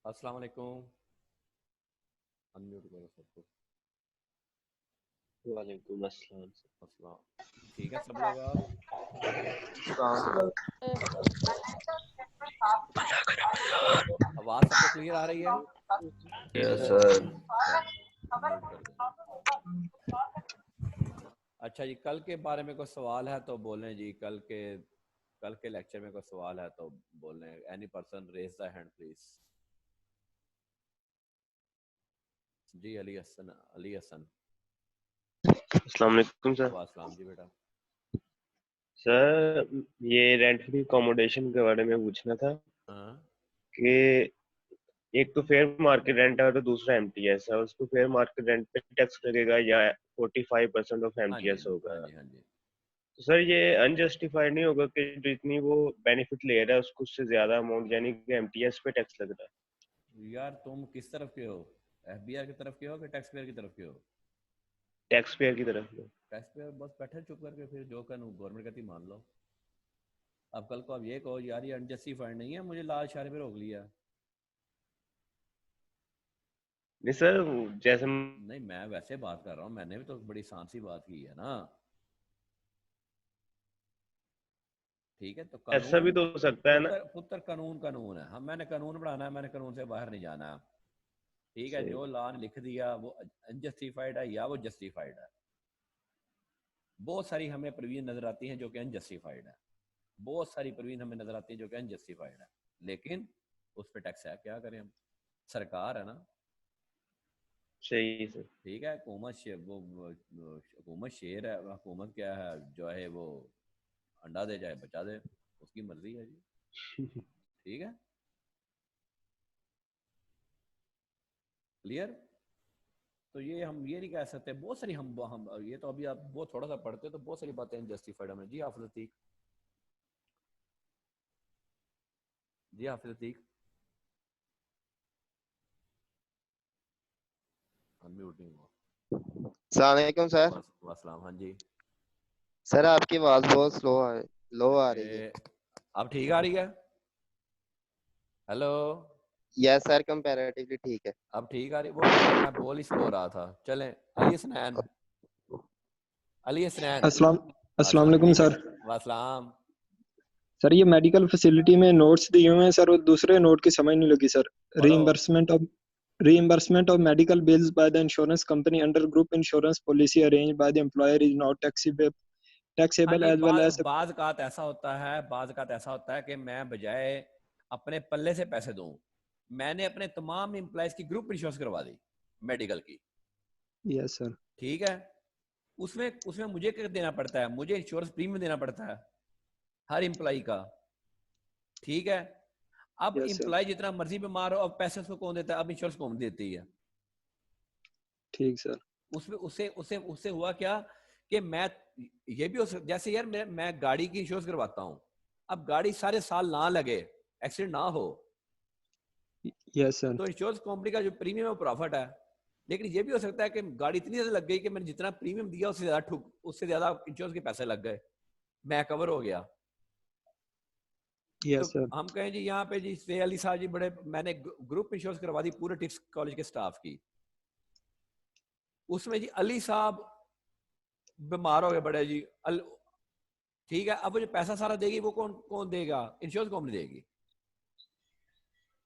अस्सलाम वालेकुम। अनम्यूट करो सबको। वालेकुम अस्सलाम। अस्सलाम। ठीक है सब लोग आप? आवाज़ सबको क्लियर आ रही है? Yes sir. म्यूट कर दें। अच्छा जी, कल के बारे में कोई सवाल है तो बोलें जी। कल के लेक्चर में कोई सवाल है तो बोलें। Any person raise the hand please. जी अली हसन। अस्सलाम वालेकुम सर। वालेकुम जी बेटा। सर ये रेंट फ्री अकोमोडेशन के बारे में पूछना था हाँ कि एक तो फेयर मार्केट रेंट है और दूसरा एमटीएस है। उसको फेयर मार्केट रेंट पे टैक्स लगेगा या 45% ऑफ हाँ जी एमटीएस होगा? हाँ जी हाँ जी। तो सर ये अनजस्टिफाइड नहीं होगा कि जितनी वो बेनिफिट ले रहा है उसको उससे ज्यादा अमाउंट यानी कि एमटीएस पे टैक्स लग रहा है? यार तुम किस तरफ के हो? एफबीआर की तरफ के हो कि टैक्स पेयर की तरफ के हो? टैक्स पेयर की तरफ में। टैक्स पेयर बस बैठे चुप करके, फिर जो कानून गवर्नमेंट कहती मान लो। अब कल को अब ये कहो यार ये अनजस्टिफाइड नहीं है, मुझे लाल इशारे पे रोक लिया। नहीं सर, जैसे नहीं मैं वैसे बात कर रहा हूँ, मैंने भी तो बड़ी आसान सी बात की है ना। ठीक है तो ऐसा भी कानून तो हो सकता है ना। पुत्र पुत्र कानून कानून है। हम मैंने कानून बनाना है, मैंने कानून से बाहर नहीं जाना है। ठीक है, सही। जो लॉ ने लिख दिया वो अनजस्टिफाइड है या वो जस्टिफाइड है। बहुत सारी हमें प्रोविजन नजर आती हैं जो कि अनजस्टिफाइड है। बहुत सारी प्रोविजन हमें नजर आती है जो कि अनजस्टिफाइड है, लेकिन उस पर टैक्स है, क्या करें हम? सरकार है ना। सही सर। ठीक है, हुकूमत शेर है, हुकूमत क्या है जो है वो अंडा दे जाए बचा दे, उसकी मर्जी है जी। ठीक है, क्लियर। तो ये हम ये नहीं कह सकते। बहुत सारी हम ये तो अभी आप बहुत थोड़ा सा पढ़ते हो तो बहुत सारी बातें जस्टिफाइड हमें। जी हाफिज अतीक। जी हाफिज अतीक अनम्यूट नहीं हुआ। अस्सलाम वालेकुम सर। वासलाम। हाँ जी। सर आपकी आवाज बहुत लो आ रही है। अब ठीक आ रही है? हेलो। यस सर, कंपैरेटिवली ठीक है। अब ठीक आ रही वो मैं बोल ही स्लो रहा था। चलें। अली हसनैन। अली हसनैन। अस्सलाम अस्सलाम अस्सलाम वालेकुम ठीक है। सर। वासलाम। सर ये मेडिकल फैसिलिटी में नोट्स दिए हुए हैं सर, और दूसरे नोट की समझ नहीं लगी सर। पढ़ो। reimbursement of medical bills by the insurance company under group insurance policy arranged by the employer is not हाँ taxable जी, as well as बाज का ऐसा होता है, बाज का ऐसा होता है कि मैं बजाय अपने पल्ले से पैसे दूं, मैंने अपने तमाम एम्प्लॉयज की ग्रुप इंश्योरेंस करवा दी मेडिकल की। Yes sir. ठीक है, उसमें उसमें मुझे क्या देना पड़ता है? मुझे इंश्योरेंस प्रीमियम देना पड़ता है हर एम्प्लॉय का। ठीक है, अब यस सर। एम्प्लॉय जितना मर्जी बीमार हो, अब पैसे उसको कौन देता है? अब इंश्योरेंस कौन देती है? ठीक सर। उसमें उससे उससे उससे हुआ क्या कि मैं ये भी हो सकता, जैसे यार मैं गाड़ी की इंश्योरेंस करवाता हूँ, अब गाड़ी सारे साल ना लगे, एक्सीडेंट ना हो, यस सर। तो इंश्योरेंस कंपनी का जो प्रीमियम है वो प्रॉफिट है। लेकिन ये भी हो सकता है कि गाड़ी इतनी ज्यादा लग गई कि मैंने जितना प्रीमियम दिया उससे ज्यादा इंश्योरेंस के पैसे लग गए, मैं कवर हो गया। तो यस सर। हम कहें जी यहाँ पे जी से अली साहब जी बड़े, मैंने ग्रुप इंश्योरेंस करवा दी पूरे टिप्स कॉलेज के स्टाफ की। उसमें जी अली साहब बीमार हो गए बड़े जी। ठीक है, अब वो जो पैसा सारा देगी वो कौन कौन देगा? इंश्योरेंस कंपनी देगी।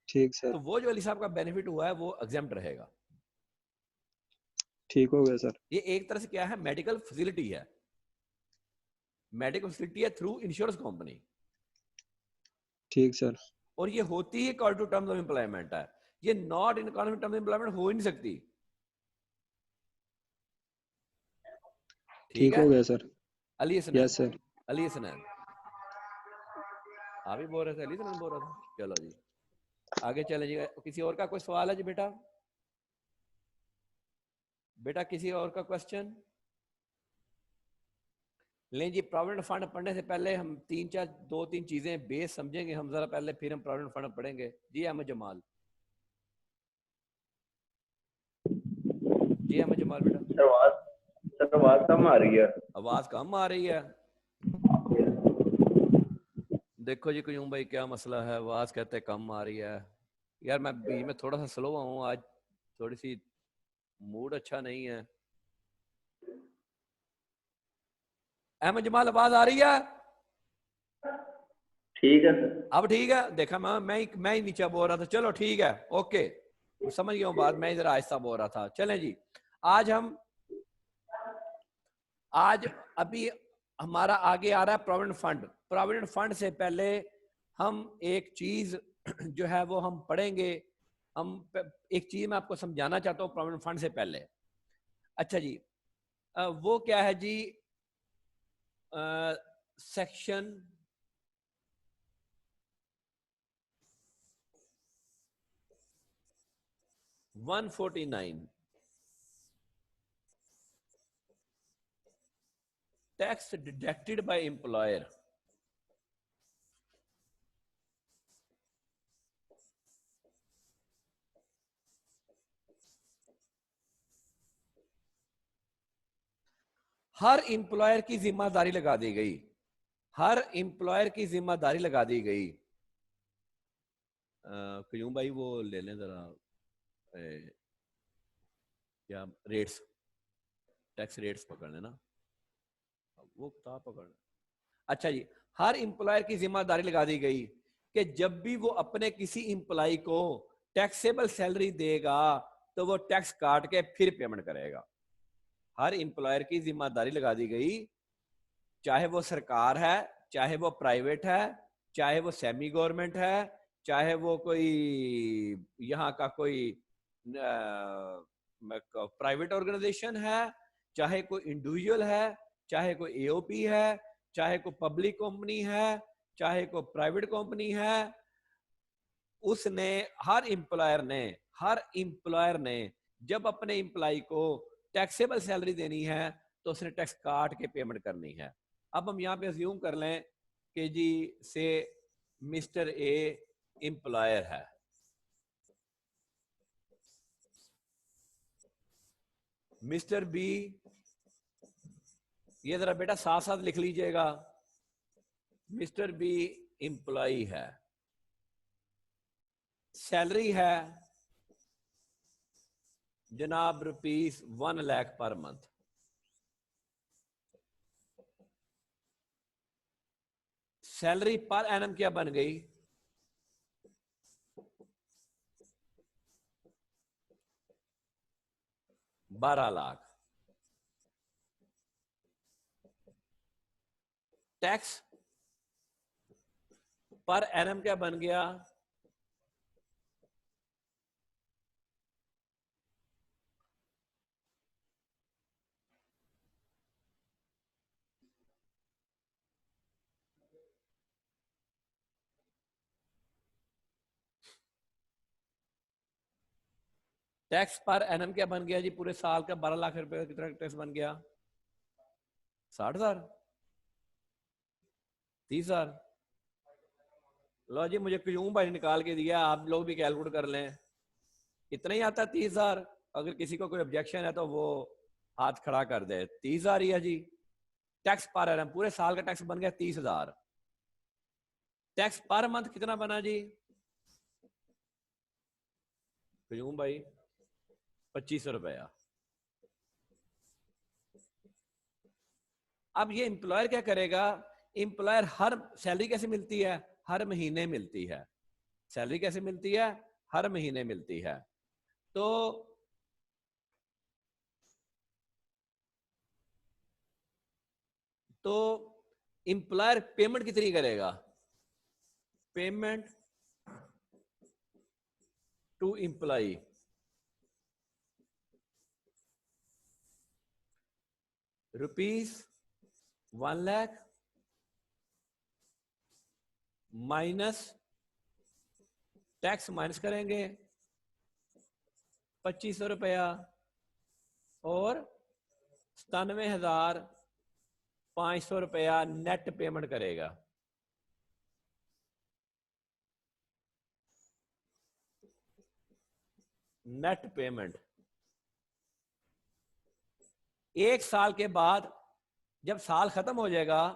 ठीक सर। तो वो जो अली साहब का बेनिफिट हुआ है वो एग्जेम्प्ट रहेगा। ठीक हो गया सर। ये एक तरह से क्या है, मेडिकल फैसिलिटी है। मेडिकल फैसिलिटी है थ्रू इंश्योरेंस कंपनी, ठीक सर। और ये होती है according to terms of employment है। ये not in according terms of employment हो ही नहीं सकती। ठीक ठीक है। हो गया sir. Ali Hasnain. Yes sir. Ali Hasnain आप भी बोल रहे थे, अली हसनैन बोल रहा था। चलो जी आगे चले जी। किसी और का कोई सवाल है जी? बेटा बेटा किसी और का क्वेश्चन? लें जी, प्रोविडेंट फंड पढ़ने से पहले हम दो तीन चीजें बेस समझेंगे हम जरा पहले, फिर हम प्रोविडेंट फंड पढ़ेंगे। जी अहमद जमाल। जी अहमद जमाल बेटा। सर आवाज कम आ रही है। आवाज कम आ रही है? देखो जी क्यों भाई, क्या मसला है? आवाज कहते कम आ रही है। यार मैं बीच में थोड़ा सा स्लो हूँ आज, थोड़ी सी मूड अच्छा नहीं है। अहमद जमाल आवाज आ रही है? ठीक है सर। अब ठीक है। देखा मैं ही नीचे बोल रहा था। चलो ठीक है, ओके, समझ गया हूँ बात। मैं इधर आहिस्ता बोल रहा था। चलें जी, आज अभी हमारा आगे आ रहा है प्रोविडेंट फंड। प्रोविडेंट फंड से पहले हम एक चीज जो है वो हम पढ़ेंगे। एक चीज मैं आपको समझाना चाहता हूँ प्रोविडेंट फंड से पहले। अच्छा जी, वो क्या है जी, section 149 tax deducted by employer। हर एम्प्लॉयर की जिम्मेदारी लगा दी गई, हर एम्प्लॉयर की जिम्मेदारी लगा दी गई। क्यों भाई वो ले लें जरा, क्या रेट्स, टैक्स रेट्स पकड़ लेना, वो किताब पकड़। अच्छा जी, हर एम्प्लॉयर की जिम्मेदारी लगा दी गई कि जब भी वो अपने किसी एम्प्लॉय को टैक्सेबल सैलरी देगा तो वो टैक्स काट के फिर पेमेंट करेगा। हर एम्प्लॉयर की जिम्मेदारी लगा दी गई, चाहे वो सरकार है, चाहे वो प्राइवेट है, चाहे वो सेमी गवर्नमेंट है, चाहे वो कोई यहाँ का कोई प्राइवेट ऑर्गेनाइजेशन है, चाहे कोई इंडिविजुअल है, चाहे कोई एओपी है, चाहे कोई पब्लिक कंपनी है, चाहे कोई प्राइवेट कंपनी है। उसने हर एम्प्लॉयर ने जब अपने एम्प्लॉय को टैक्सेबल सैलरी देनी है तो उसने टैक्स काट के पेमेंट करनी है। अब हम यहाँ पे अज्यूम कर लें कि जी से मिस्टर ए एम्प्लॉयर है, मिस्टर बी, ये जरा बेटा साथ साथ लिख लीजिएगा, मिस्टर बी एम्प्लॉय है, सैलरी है जनाब ₹1 lakh per month. Salary per annum क्या बन गई? 12 लाख। टैक्स पर एनम क्या बन गया? टैक्स पर एनम क्या बन गया जी? पूरे साल का 12 लाख रुपए का कितना टैक्स बन गया? 60,000, 30,000। लो जी, मुझे क्यों भाई निकाल के दिया, आप लोग भी कैलकुलेट कर लें। इतना ही आता 30,000। अगर किसी को कोई ऑब्जेक्शन है तो वो हाथ खड़ा कर दे। 30,000 ही है जी टैक्स पर एनम। पूरे साल का टैक्स बन गया 30,000। टैक्स पर मंथ कितना बना जी? क्यों भाई 2500 रुपया। अब ये एम्प्लॉयर क्या करेगा? एम्प्लॉयर हर सैलरी कैसे मिलती है? हर महीने मिलती है। सैलरी कैसे मिलती है? हर महीने मिलती है। तो एम्प्लॉयर पेमेंट कितनी करेगा? Payment to employee ₹1 lakh minus tax minus करेंगे 2500 रुपया और 97,500 रुपया नेट पेमेंट करेगा। Net payment. एक साल के बाद जब साल खत्म हो जाएगा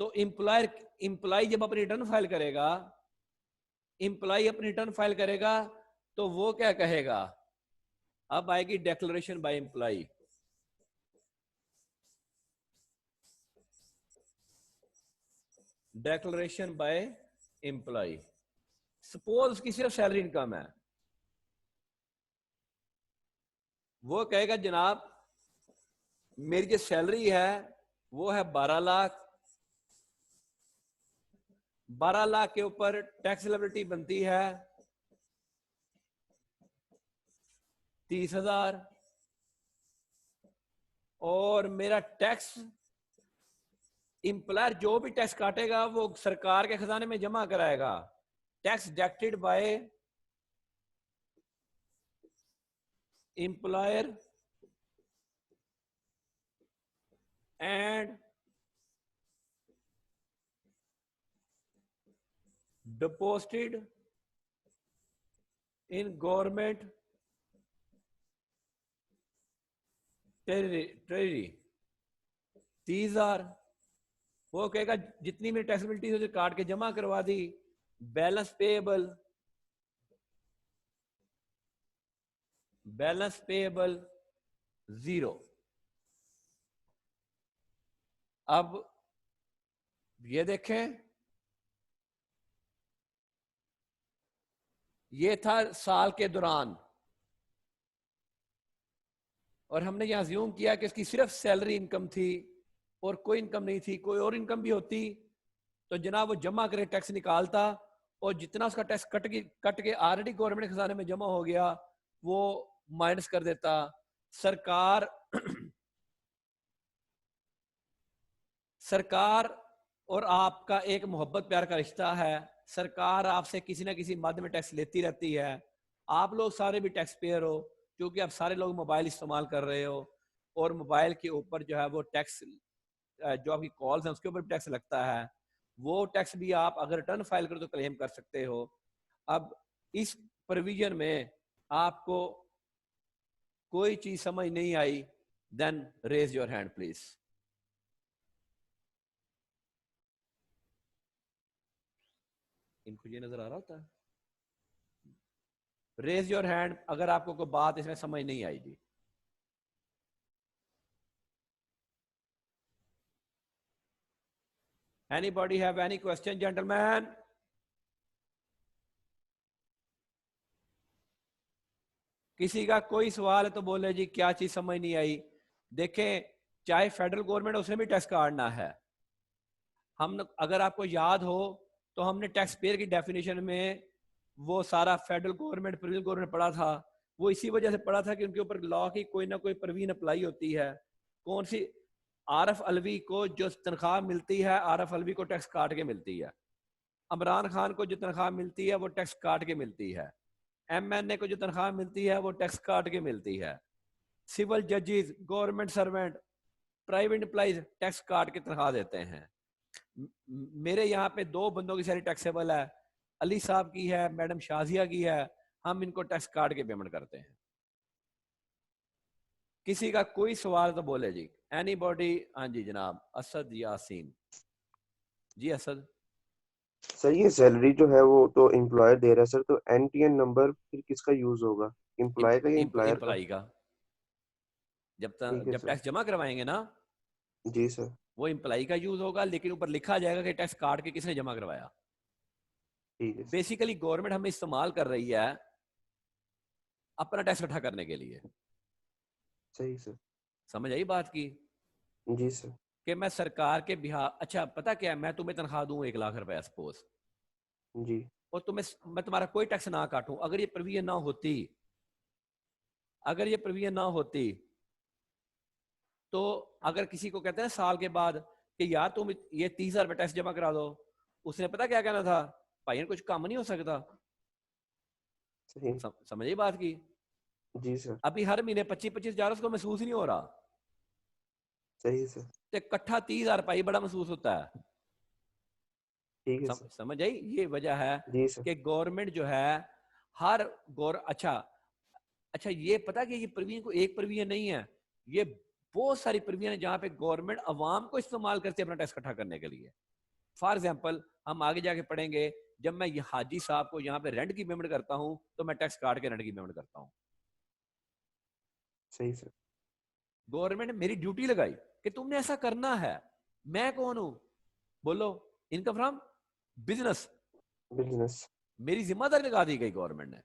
तो एम्प्लॉय जब अपनी रिटर्न फाइल करेगा एम्प्लॉय अपनी रिटर्न फाइल करेगा तो वो क्या कहेगा, अब आएगी declaration by employee. Declaration by employee, suppose उसकी सिर्फ सैलरी इनकम है, वो कहेगा जनाब मेरी जो सैलरी है वो है 12 लाख, 12 लाख के ऊपर टैक्स लायबिलिटी बनती है 30,000, और मेरा टैक्स एम्प्लॉयर जो भी टैक्स काटेगा वो सरकार के खजाने में जमा कराएगा। Tax deducted by employer and deposited in government treasury, these are, वो कहेगा जितनी मेरी टैक्सेबिलिटी है काट के जमा करवा दी। Balance payable, balance payable 0। अब ये देखें, ये था साल के दौरान, और हमने यहां अज्यूम किया कि इसकी सिर्फ सैलरी इनकम थी और कोई इनकम नहीं थी। कोई और इनकम भी होती तो जनाब वो जमा करे टैक्स निकालता, और जितना उसका टैक्स कट के ऑलरेडी गवर्नमेंट खजाने में जमा हो गया वो माइनस कर देता। सरकार सरकार और आपका एक मोहब्बत प्यार का रिश्ता है। सरकार आपसे किसी ना किसी माध्यम में टैक्स लेती रहती है। आप लोग सारे भी टैक्स पेयर हो, क्योंकि आप सारे लोग मोबाइल इस्तेमाल कर रहे हो, और मोबाइल के ऊपर जो है वो टैक्स, जो आपकी कॉल्स हैं उसके ऊपर भी टैक्स लगता है। वो टैक्स भी आप अगर रिटर्न फाइल करो तो क्लेम कर सकते हो। अब इस प्रोविजन में आपको कोई चीज समझ नहीं आई, then raise your hand please. इनको ये नजर आ रहा होता है? रेज योर हैंड अगर आपको कोई बात इसमें समझ नहीं आई जी। Anybody have any question, gentlemen? किसी का कोई सवाल है तो बोले जी क्या चीज समझ नहीं आई। देखें, चाहे फेडरल गवर्नमेंट उसने भी टैक्स काटना है। हम अगर आपको याद हो तो हमने टैक्स पेयर की डेफिनेशन में वो सारा फेडरल गवर्नमेंट प्रोविंशियल गवर्नमेंट पढ़ा था। वो इसी वजह से पढ़ा था कि उनके ऊपर लॉ की कोई ना कोई प्रोविजन अप्लाई होती है। कौन सी? आरफ अलवी को जो तनख्वाह मिलती है, आरफ अलवी को टैक्स काट के मिलती है। इमरान खान को जो तनख्वाह मिलती है वो टैक्स काट के मिलती है। MNA को जो तनख्वाह मिलती है वो टैक्स काट के मिलती है। सिविल जजेस, government servant, private employees tax काट के तनख्वाह देते हैं। मेरे यहाँ पे 2 बंदों की सैलरी टैक्सेबल है, अली साहब की है, मैडम शाजिया की है। हम इनको टैक्स काट के पेमेंट करते हैं। किसी का कोई सवाल तो बोले जी। एनीबॉडी? हाँ जी जनाब, असद यासीन जी। असद सर ये सैलरी जो है वो तो एम्प्लॉयर दे रहा है सर, तो NTN नंबर फिर किसका यूज होगा, एम्प्लॉय का या एम्प्लॉयर का? एम्प्लॉय का। जब सर। टैक्स जमा करवाएंगे ना, जी सर। वो एम्प्लॉय का यूज होगा, लेकिन ऊपर लिखा जाएगा कि टैक्स काट के किसने जमा करवाया। ठीक है सर। बेसिकली गवर्नमेंट हमें इस्तेमाल कर रही है अपना टैक्स इकट्ठा करने के लिए। सही सर। समझ आई बात की? जी सर। कि मैं सरकार के बिहार, अच्छा पता क्या है, मैं तुम्हें तनख्वाह दूं 1 लाख रुपया सपोज, जी। और मैं तुम्हारा कोई टैक्स ना काटूं, अगर ये प्रोविजन ना होती, अगर ये प्रोविजन ना होती तो अगर किसी को कहते हैं साल के बाद कि यार तुम ये 30,000 रुपये टैक्स जमा करा दो, उसने पता क्या कहना था, भाई कुछ काम नहीं हो सकता। सही। समझ बात की? जी सर। अभी हर महीने 25-25 हजार उसको महसूस ही नहीं हो रहा, सही सर। तो इकट्ठा 30,000 रुपये बड़ा महसूस होता है। ठीक है सर। समझ आई? ये वजह है जी सर। कि गवर्नमेंट जो है हर अच्छा ये पता कि ये प्रोविजन को एक प्रोविजन नहीं है, ये बहुत सारी प्रोविजन है जहां पे गवर्नमेंट अवाम को इस्तेमाल करती है अपना टैक्स इकट्ठा करने के लिए। फॉर एग्जाम्पल हम आगे जाके पढ़ेंगे, जब मैं हाजी साहब को यहाँ पे रेंट की पेमेंट करता हूँ तो मैं टैक्स काट के रेंट की पेमेंट करता हूँ। सही सर। गवर्नमेंट ने मेरी ड्यूटी लगाई कि तुमने ऐसा करना है। मैं कौन हूं? बोलो, इनकम फ्रॉम बिजनेस। बिजनेस। मेरी जिम्मेदारी लगा दी गई गवर्नमेंट ने।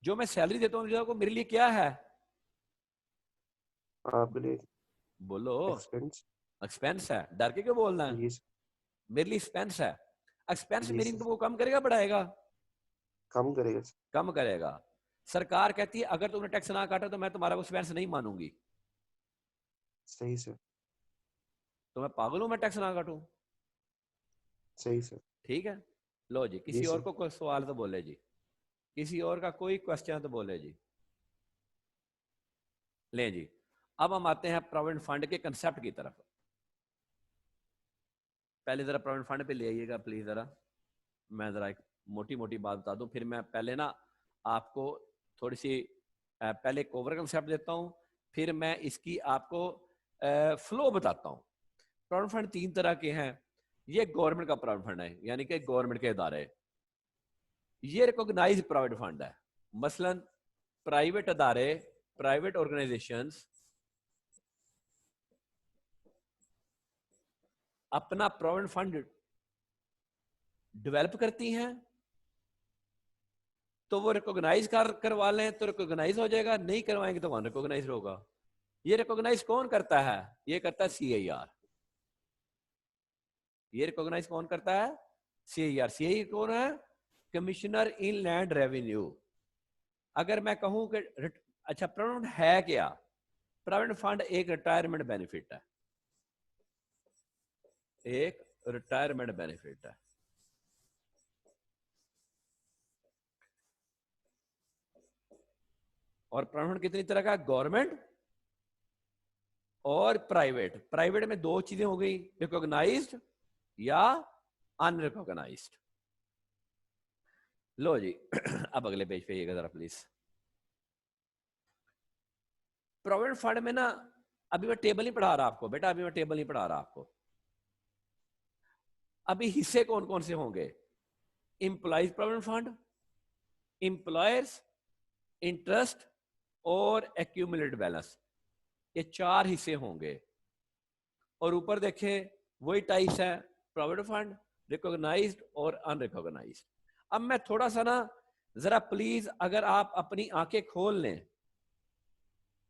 जो मैं सैलरी देता हूँ मेरे लिए क्या है? आपके लिए बोलो, एक्सपेंस। एक्सपेंस है। डर के क्यों बोलना है? जी मेरे लिए एक्सपेंस है। एक्सपेंस जी मेरी सर। इनकम को कम करेगा बढ़ाएगा? कम करेगा सर। कम करेगा। सरकार कहती है अगर तुमने टैक्स ना काटा तो मैं तुम्हारा एक्सपेंस नहीं मानूंगी। सही सर। तो मैं पागल हूं मैं टैक्स ना काटूं? सही सर। ठीक है। लो जी, जी किसी और सर। को कोई सवाल तो बोले जी, किसी और का कोई क्वेश्चन तो बोले जी। ले जी, अब हम आते हैं प्रोविडेंट फंड के कंसेप्ट की तरफ। पहले जरा प्रोविडेंट फंड पे ले आइएगा प्लीज जरा। मैं जरा एक मोटी मोटी बात बता दूं, फिर मैं पहले ना आपको थोड़ी सी पहले एक ओवर कंसेप्ट देता हूं, फिर मैं इसकी आपको फ्लो बताता हूं। प्रोविडेंट फंड 3 तरह के हैं। ये गवर्नमेंट का प्रोविडेंट फंड है, यानी कि गवर्नमेंट के इदारे। ये रिकॉग्नाइज प्रोविडेंट फंड है। मसलन प्राइवेट अदारे, प्राइवेट ऑर्गेनाइजेशंस अपना प्रोविडेंट फंड डेवलप करती हैं, तो वो रिकॉग्नाइज करवा लें तो रिकॉग्नाइज हो जाएगा, नहीं करवाएंगे तो वहां रिकॉग्नाइज होगा। ये रिकॉग्नाइज कौन करता है? ये करता है CIR। ये रिकॉग्नाइज कौन करता है? CIR। CIR कौन है? कमिश्नर इन लैंड रेवेन्यू। अगर मैं कहूं कि अच्छा प्रोविडेंट है क्या? प्रोविडेंट फंड एक रिटायरमेंट बेनिफिट है, एक रिटायरमेंट बेनिफिट है। और प्रोविडेंट कितनी तरह का? गवर्नमेंट और प्राइवेट। प्राइवेट में 2 चीजें हो गई, रिकॉग्नाइज्ड या अनरिकॉग्नाइज्ड। लो जी अब अगले पेज पे आइएगा जरा प्लीज। प्रोविडेंट फंड में ना, अभी मैं टेबल नहीं पढ़ा रहा आपको बेटा, अभी मैं टेबल नहीं पढ़ा रहा आपको। अभी हिस्से कौन कौन से होंगे? Employees provident fund, employers, interest और एक्यूमुलेटेड बैलेंस। ये 4 हिस्से होंगे। और ऊपर देखे वही टाइप्स है, प्रोविडेंट फंड, रिकॉग्नाइज्ड और अनरिकॉग्नाइज्ड। अब मैं थोड़ा सा ना, जरा प्लीज अगर आप अपनी आंखें खोल लें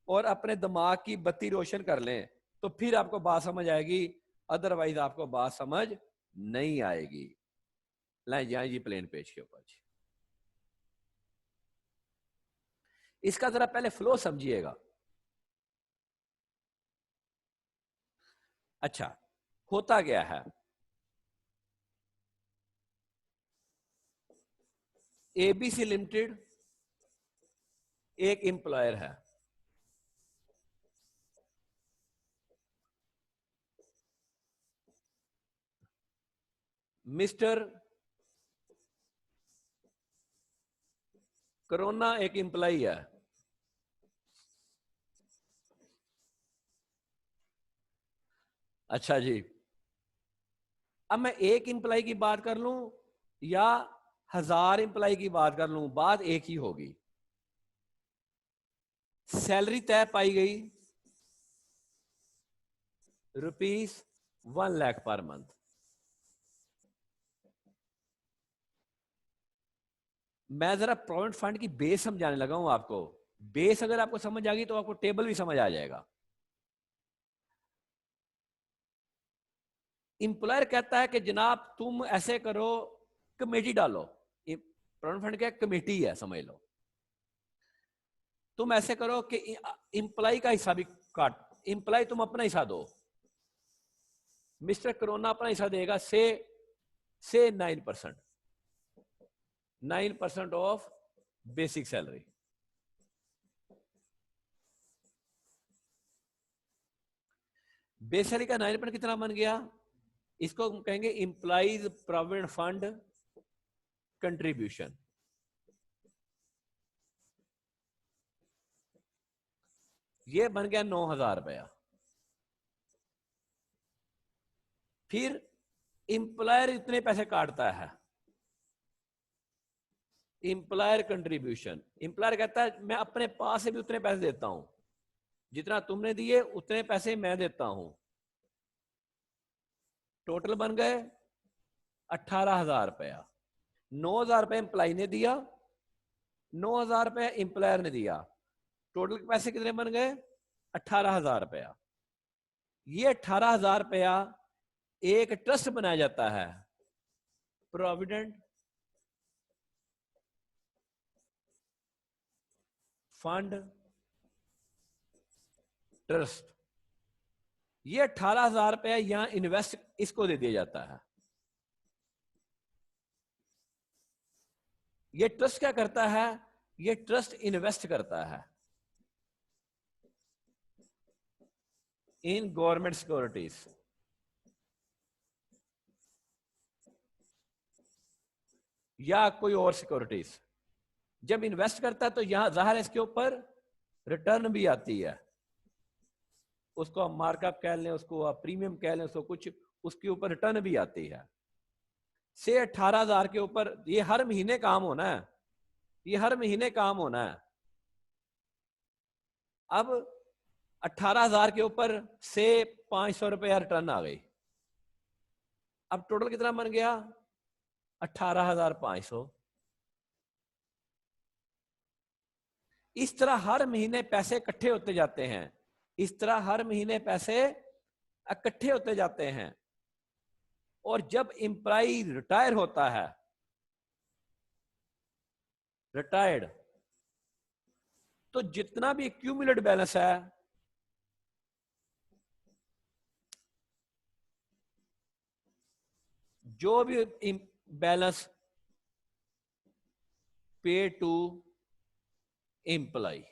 और अपने दिमाग की बत्ती रोशन कर लें तो फिर आपको बात समझ आएगी, अदरवाइज आपको बात समझ नहीं आएगी। लाए जाए जी प्लेन पेज के ऊपर। इसका जरा पहले फ्लो समझिएगा। अच्छा, होता क्या है? ABC लिमिटेड एक एम्प्लॉयर है। मिस्टर कोरोना एक एम्प्लॉय है। अच्छा जी, अब मैं एक एम्प्लॉय की बात कर लूं या 1000 एम्प्लॉय की बात कर लूं, बात एक ही होगी। सैलरी तय पाई गई ₹1 लाख पर मंथ। मैं जरा प्रोविडेंट फंड की बेस समझाने लगा हूं आपको। बेस अगर आपको समझ आ गई तो आपको टेबल भी समझ आ जाएगा। इंप्लॉयर कहता है कि जनाब तुम ऐसे करो, कमेटी डालो। प्रोविडेंट फंड क्या कमेटी है समझ लो। तुम ऐसे करो कि इंप्लॉय का हिस्सा भी काट, इंप्लॉय तुम अपना हिस्सा दो। मिस्टर कोरोना अपना हिस्सा देगा से 9%, 9% of basic salary. Base salary का 9% कितना बन गया? इसको कहेंगे इंप्लॉइज प्रोविडेंट फंड कंट्रीब्यूशन। ये बन गया 9,000 रुपया। फिर एम्प्लॉयर इतने पैसे काटता है, एम्प्लॉयर कंट्रीब्यूशन। एम्प्लॉयर कहता है मैं अपने पास से भी उतने पैसे देता हूं, जितना तुमने दिए उतने पैसे मैं देता हूं। टोटल बन गए 18,000 रुपया। 9,000 रुपये एम्प्लॉय ने दिया, 9,000 रुपये एम्प्लॉयर ने दिया, टोटल पैसे कितने बन गए? 18,000 रुपया। ये 18,000 रुपया एक ट्रस्ट बनाया जाता है, प्रोविडेंट फंड ट्रस्ट। ये 18,000 रुपया यहां इन्वेस्ट इसको दे दिया जाता है। ये ट्रस्ट क्या करता है? ये ट्रस्ट इन्वेस्ट करता है इन गवर्नमेंट सिक्योरिटीज। या कोई और सिक्योरिटीज। जब इन्वेस्ट करता है तो यहां जाहिर है इसके ऊपर रिटर्न भी आती है। उसको आप मार्कअप कह लें, उसको आप प्रीमियम कह लें, उसको कुछ उसके ऊपर रिटर्न भी आती है। से 18,000 के ऊपर ये हर महीने काम होना है, ये हर महीने काम होना है। अब 18,000 के ऊपर से 500 रुपया रिटर्न आ गई। अब टोटल कितना बन गया? 18,500। इस तरह हर महीने पैसे इकट्ठे होते जाते हैं, इस तरह हर महीने पैसे इकट्ठे होते जाते हैं। और जब एम्प्लॉय रिटायर होता है, रिटायर्ड, तो जितना भी एक्यूमुलेट बैलेंस है जो भी बैलेंस पे टू एम्प्लॉय।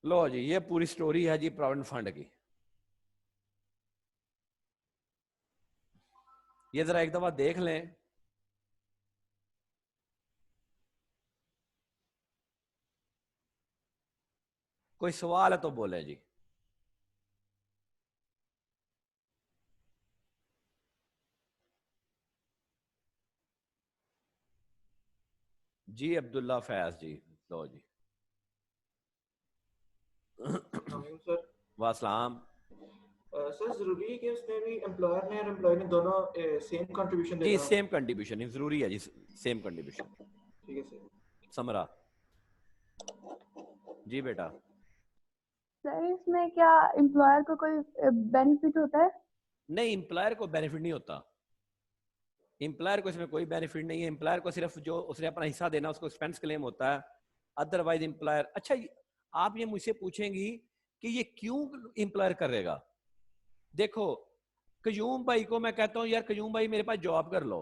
लो जी, ये पूरी स्टोरी है जी प्रोविडेंट फंड की। ये जरा एक दफा देख लें। कोई सवाल है तो बोले जी। जी अब्दुल्ला फैज जी, लो जी। सर वासलाम। सर जरूरी है कि उसमें भी एम्प्लॉयर ने और एम्प्लॉय ने दोनों सेम कंट्रीब्यूशन जी देना हो? सेम कंट्रीब्यूशन जरूरी है जी, सेम कंट्रीब्यूशन। ठीक है सर। समरा जी बेटा। सर इसमें क्या एम्प्लॉयर को कोई बेनिफिट होता है? नहीं, एम्प्लॉयर को बेनिफिट नहीं होता। एम्प्लॉयर को इसमें कोई बेनिफिट नहीं है। एम्प्लॉयर को सिर्फ जो उसने अपना हिस्सा देना उसको एक्सपेंस क्लेम होता है, अदरवाइज एम्प्लॉयर। अच्छा, आप ये मुझसे पूछेंगी कि ये क्यों एम्प्लॉयर करेगा। देखो, कयूम भाई को मैं कहता हूं यार कयूम भाई मेरे पास जॉब कर लो,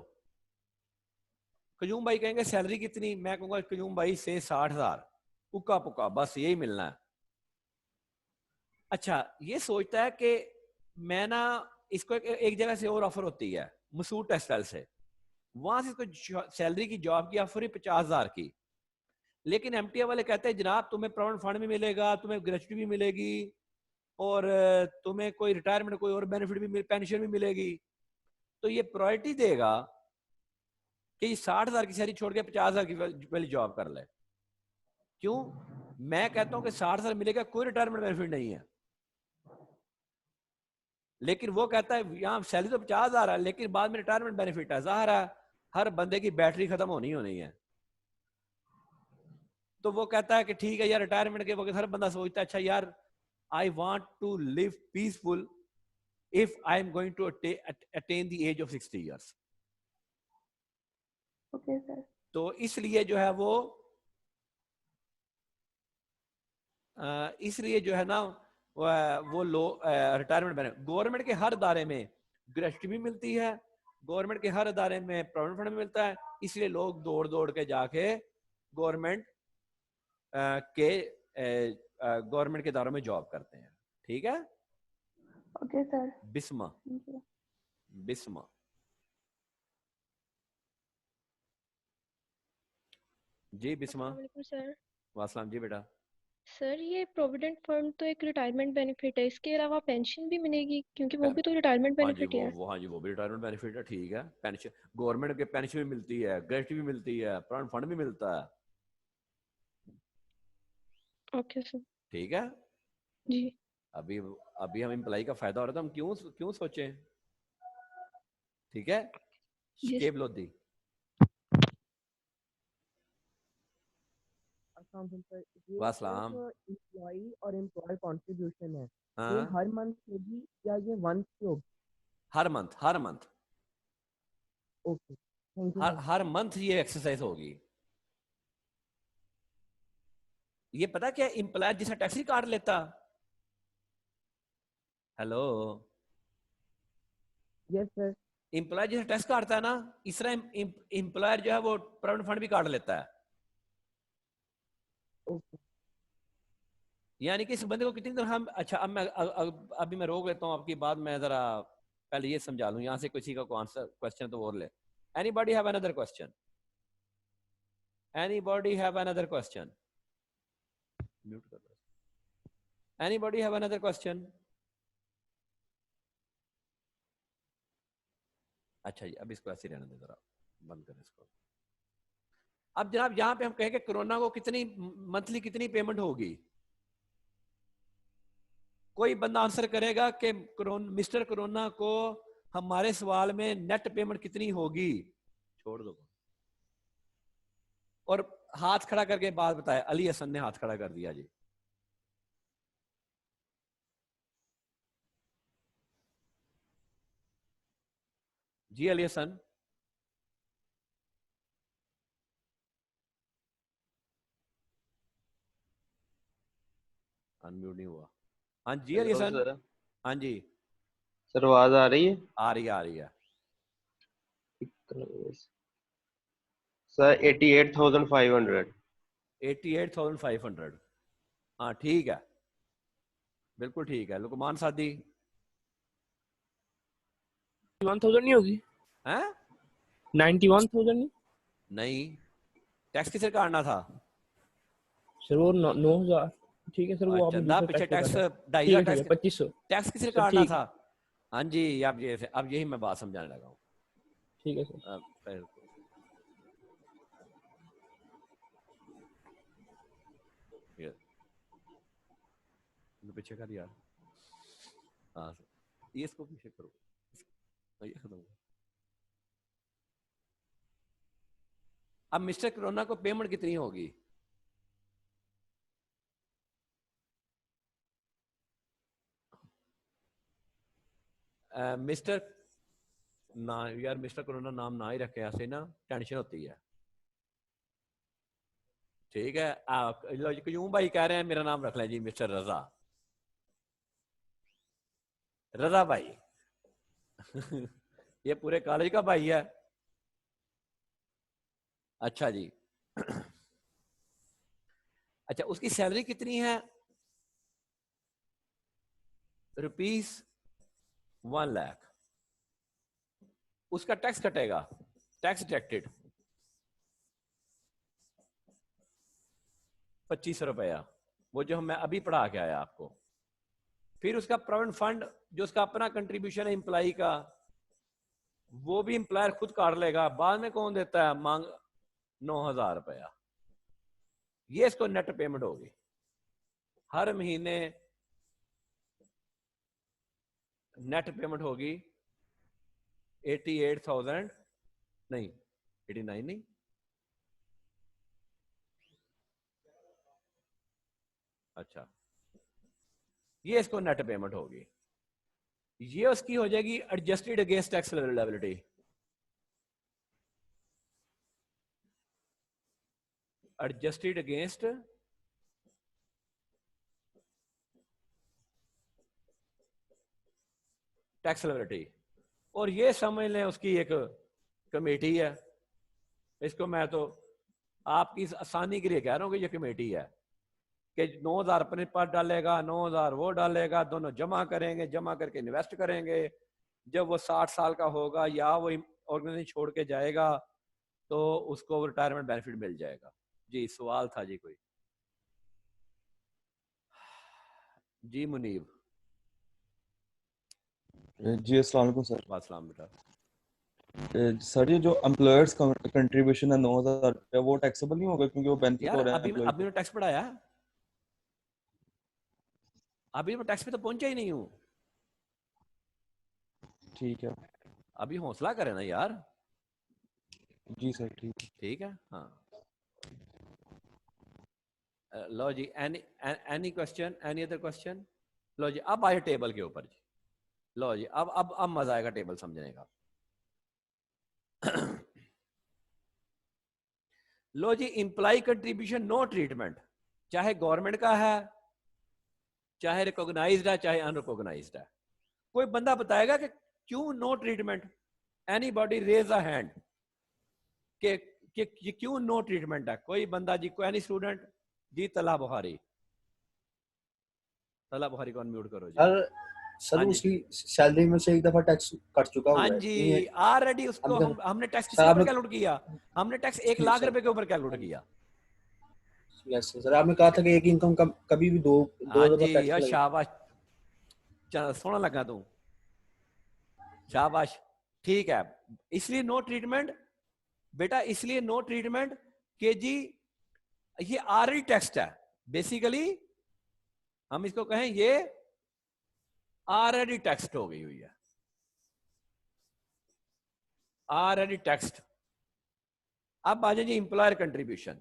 कयूम भाई कहेंगे सैलरी कितनी, मैं कहूंगा कयूम भाई से 60,000 उक्का पुक्का बस यही मिलना है। अच्छा, ये सोचता है कि मैं ना इसको एक जगह से और ऑफर होती है मसूद टेक्सटाइल से, वहां से इसको सैलरी की जॉब की ऑफर है 50,000 की। लेकिन एमटीए वाले कहते हैं जनाब तुम्हें प्रोविडेंट फंड भी मिलेगा, तुम्हें ग्रेच्युटी भी मिलेगी और तुम्हें कोई रिटायरमेंट कोई और बेनिफिट भी पेंशन भी मिलेगी। तो ये प्रायोरिटी देगा कि ये 60,000 की सैलरी छोड़ के 50,000 की वाली जॉब कर ले। क्यों? मैं कहता हूं कि 60,000 मिलेगा, कोई रिटायरमेंट बेनिफिट नहीं है। लेकिन वो कहता है यहाँ सैलरी तो 50,000 है लेकिन बाद में रिटायरमेंट बेनिफिट है। जाहिर है हर बंदे की बैटरी खत्म होनी है, तो वो कहता है कि ठीक है यार, रिटायरमेंट के वक्त हर बंदा सोचता है अच्छा यार I want to live peaceful if I am going to attain the age of 60 years. Okay sir. तो इसलिए जो है वो इसलिए जो है ना वो लो रिटायरमेंट बेनिफिट गवर्नमेंट के हर इदारे में ग्रेच्युटी भी मिलती है, गवर्नमेंट के हर इदारे में प्रोविडेंट फंड भी मिलता है। इसलिए लोग दौड़ दौड़ के जाके गवर्नमेंट के इदारों में जॉब करते हैं। ठीक है। Okay sir. बिस्मा बिस्मा जी बिस्मा। अस्सलाम वालेकुम सर। वासलाम जी बेटा। सर ये प्रोविडेंट फंड तो एक रिटायरमेंट बेनिफिट है, इसके अलावा पेंशन भी मिलेगी क्योंकि वो भी तो रिटायरमेंट हाँ जी बेनिफिट ही है। हाँ जी वो भी रिटायरमेंट बेनिफिट है, ठीक है। पेंशन, गवर्नमेंट के पेंशन भी मिलती है, ग्रेजुएटी भी मिलती है, प्रोविडेंट फंड भी मिलता है, ओके सर। ठीक है। जी अभी अभी हम एम्प्लॉय का फायदा हो रहा था, हम क्यों क्यों सोचें, ठीक है। जी शेब लोधी, अस्सलाम वालेकुम सर, ये सर वासलाम। जो एम्प्लॉई और एम्प्लॉयर कंट्रीब्यूशन है ये हाँ, हर मंथ होगी या ये वंस की होगी? हर मंथ, हर month, okay thank you sir. हर मंथ ये एक्सरसाइज होगी। ये पता क्या, एम्प्लॉयर जैसा टैक्स ही काट लेता। Hello, yes sir. एम्प्लॉयर जैसा टैक्स काटता है ना, इस तरह एम्प्लॉयर जो है वो प्रोविडेंट फंड भी काट लेता है। ओके यानी कि इस बंदे को कितनी देर हम, अच्छा अब मैं अभी मैं रोक लेता हूँ आपकी बात, मैं जरा पहले ये समझा लूँ, यहाँ से किसी का आंसर क्वेश्चन तो और ले। Anybody have another question, anybody have another question, mute कर दो। Anybody have another question? अच्छा जी, अब इसको ऐसे रहने दे, जरा बंद करें इसको। अब जनाब यहाँ पे हम कहें कि कोरोना को कितनी मंथली कितनी पेमेंट होगी, कोई बंदा आंसर करेगा कि मिस्टर कोरोना को हमारे सवाल में नेट पेमेंट कितनी होगी? छोड़ दो और हाथ खड़ा करके बात बताए। अली हसन ने हाथ खड़ा कर दिया जी। जी अली हसन, अनम्यूट नहीं हुआ। हाँ जी अली हेलो हसन। सर। हाँ जी, सर आवाज आ रही है? आ रही है, आ रही है। सर 88,500। 88,500, हाँ ठीक है, बिल्कुल ठीक है। लुकमान सादी 91,000 नहीं होगी? हैं? 91,000 नहीं? नहीं, टैक्स किसे काटना था? सर वो 9,000 ठीक है सर, वो आप अच्छा ना, दूसरा पीछे टैक्स टैक्स लगा। 2,500 ठीक है टैक्स, 2500 टैक्स किसे सर काटना ठीक था? हाँ जी, अब यही मैं बात समझाने लगा हूँ। ठीक है सर। पीछे कर यार, हाँ ये इसको पीछे करो, ये खत्म हो। अब मिस्टर कोरोना को पेमेंट कितनी होगी? मिस्टर ना यार, मिस्टर कोरोना नाम ना ही रखे, ऐसे ना टेंशन होती है, ठीक है। क्यों भाई कह रहे हैं मेरा नाम रख लें जी, मिस्टर रजा, रजा भाई ये पूरे कॉलेज का भाई है। अच्छा जी अच्छा, उसकी सैलरी कितनी है? ₹1,00,000। उसका टैक्स कटेगा, टैक्स डिडक्टेड 2500 रुपया, वो जो मैं अभी पढ़ा के आया आपको। फिर उसका प्रोविडेंट फंड जो उसका अपना कंट्रीब्यूशन है एम्प्लॉय का, वो भी एम्प्लॉयर खुद काट लेगा। बाद में कौन देता है? मांग 9,000 रुपया। ये इसको नेट पेमेंट होगी हर महीने, नेट पेमेंट होगी 88,000 नहीं, 89 नहीं, अच्छा ये इसको नेट पेमेंट होगी। ये उसकी हो जाएगी adjusted against tax liability, adjusted against tax liability. और ये समझ लें उसकी एक कमेटी है, इसको मैं तो आपकी आसानी के लिए कह रहा हूँ कि ये कमेटी है कि 9,000 अपने पास डालेगा, 9,000 वो डालेगा, दोनों जमा करेंगे, जमा करके इन्वेस्ट करेंगे। जब वो 60 साल का होगा या वो ऑर्गेनाइजेशन छोड़ के जाएगा तो उसको रिटायरमेंट बेनिफिट मिल जाएगा। जी सवाल था जी कोई? जी मुनीब। जी अस्सलाम वालेकुम सर। वालेकुम बेटा। सर ये जो एम्प्लॉयर्स कंट्रीब्यूशन है 9,000 रुपया, वो टैक्सेबल नहीं होगा क्योंकि वो बेनिफिट यार हो रहा है अभी एम्प्लॉय अभी को? मैं टैक्स पढ़ाया, अभी मैं टैक्स पे तो पहुंचा ही नहीं हूँ। ठीक है। अभी हौसला करें ना यार। जी सर ठीक है। ठीक है हाँ। लो जी, any question, any other question? लो जी अब आए टेबल के ऊपर जी। लो जी अब मजा आएगा टेबल समझने का। लो जी, इंप्लाई कंट्रीब्यूशन नो ट्रीटमेंट, चाहे गवर्नमेंट का है, चाहे रिकॉग्नाइज्ड है, चाहे अनरिकॉग्नाइज्ड है। कोई बंदा बताएगा कि क्यों no treatment? Anybody raise a hand कि ये क्यों नो ट्रीटमेंट है? कोई बंदा जी, कोई एनी स्टूडेंट जी? तला बुखारी, तला बुखारी को अनम्यूट करो जी। सर हाँ जी, उसकी सैलरी में से एक दफा टैक्स कट चुका हाँ हुआ है, जी, नहीं है? ऑलरेडी उसको अभी तक हमने टैक्स सर किसके ऊपर आपने कैलकुलेट किया? हमने टैक्स 1,00,000 सर रुपए के ऊपर कैलकुलेट किया। यस सर, आपने कहा था कि एक इनकम कभी भी दो हाँ दफा जी, टैक्स और लगेगा। शाबाश, सोना लगा तू, शाबाश। ठीक है, इसलिए नो ट्रीटमेंट बेटा, इसलिए नो ट्रीटमेंट के जी ये ऑलरेडी टैक्स्ड है। बेसिकली हम इसको कहें ये ऑलरेडी टैक्स्ड हो गई हुई है, ऑलरेडी टैक्स्ड। अब आ जाइए इंप्लॉयर कंट्रीब्यूशन।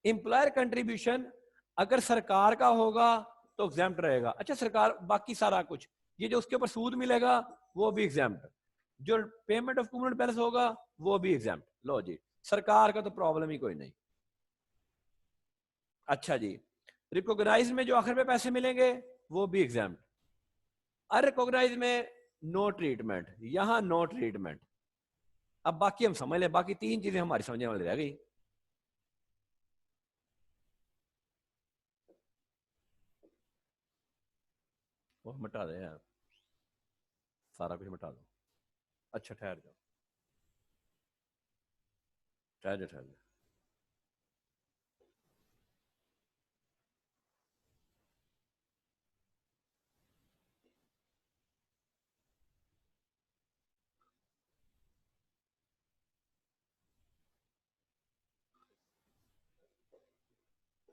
इंप्लॉयर कंट्रीब्यूशन अगर सरकार का होगा तो एग्जाम्प्ट रहेगा। अच्छा, सरकार बाकी सारा कुछ, ये जो उसके ऊपर सूद मिलेगा वो भी एग्जाम्प्ट, जो पेमेंट ऑफ कम्युनिटी बैलेंस होगा वो भी एग्जाम्प्ट। लो जी, सरकार का तो प्रॉब्लम ही कोई नहीं। अच्छा जी, रिकॉग्नाइज में जो आखिर में पैसे मिलेंगे वो भी एग्जाम्प्ट। अनरिकॉग्नाइज में नो ट्रीटमेंट, यहां नो ट्रीटमेंट। अब बाकी हम समझ लें, बाकी 3 चीजें हमारी समझने वाली रह गई। वो मिटा दे यार, सारा कुछ मिटा दो। अच्छा ठहर जाओ, ठहर जाओ, ठहर जाओ।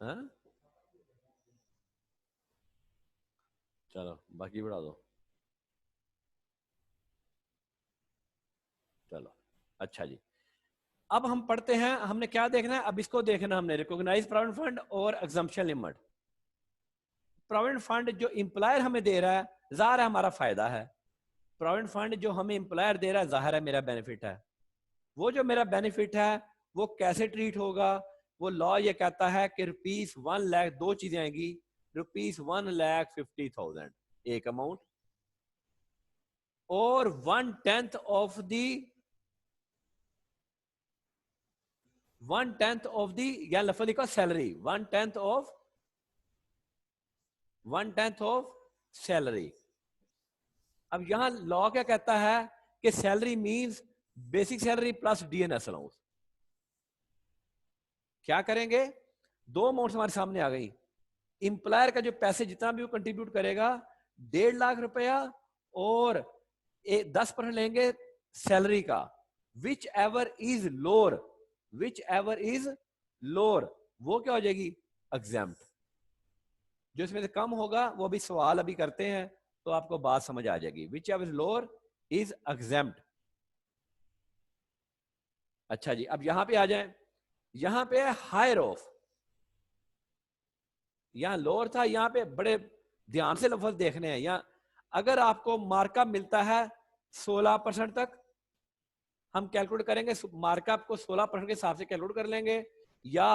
हाँ? चलो बाकी बढ़ा दो। चलो अच्छा जी, अब हम पढ़ते हैं। हमने क्या देखना है अब? इसको देखना हमने, रिकॉग्नाइज प्रोविडेंट फंड और एग्जम्पशन लिमिट। प्रोविडेंट फंड जो इंप्लायर हमें दे रहा है, जाहिर है हमारा फायदा है। प्रोविडेंट फंड जो हमें इंप्लायर दे रहा है, जाहिर है मेरा बेनिफिट है। वो जो मेरा बेनिफिट है वो कैसे ट्रीट होगा? वो लॉ ये कहता है कि ₹1 लाख, 2 चीजें आएंगी, ₹1,50,000 एक अमाउंट, और 1/10 ऑफ दी या लफ्ज लिखा सैलरी, 1/10 ऑफ सैलरी। अब यहां लॉ क्या कहता है कि salary means basic salary plus DNS allowance. क्या करेंगे? 2 अमाउंट्स हमारे सामने आ गई। इंप्लायर का जो पैसे जितना भी वो कंट्रीब्यूट करेगा, 1.5 लाख रुपया, और 10% लेंगे सैलरी का। विच एवर इज लोअर, वो क्या हो जाएगी? एग्जाम्प्ट। जो इसमें से कम होगा वो भी सवाल अभी करते हैं तो आपको बात समझ आ जाएगी। Which ever is lower is exempt. अच्छा जी, अब यहां पे आ जाएं। यहां पे हायर ऑफ, यहां लोअर था, यहां पे बड़े ध्यान से लफ्ज देखने हैं। यहां अगर आपको मार्कअप मिलता है 16% तक, हम कैलकुलेट करेंगे मार्कअप को 16% के हिसाब से कैलकुलेट कर लेंगे, या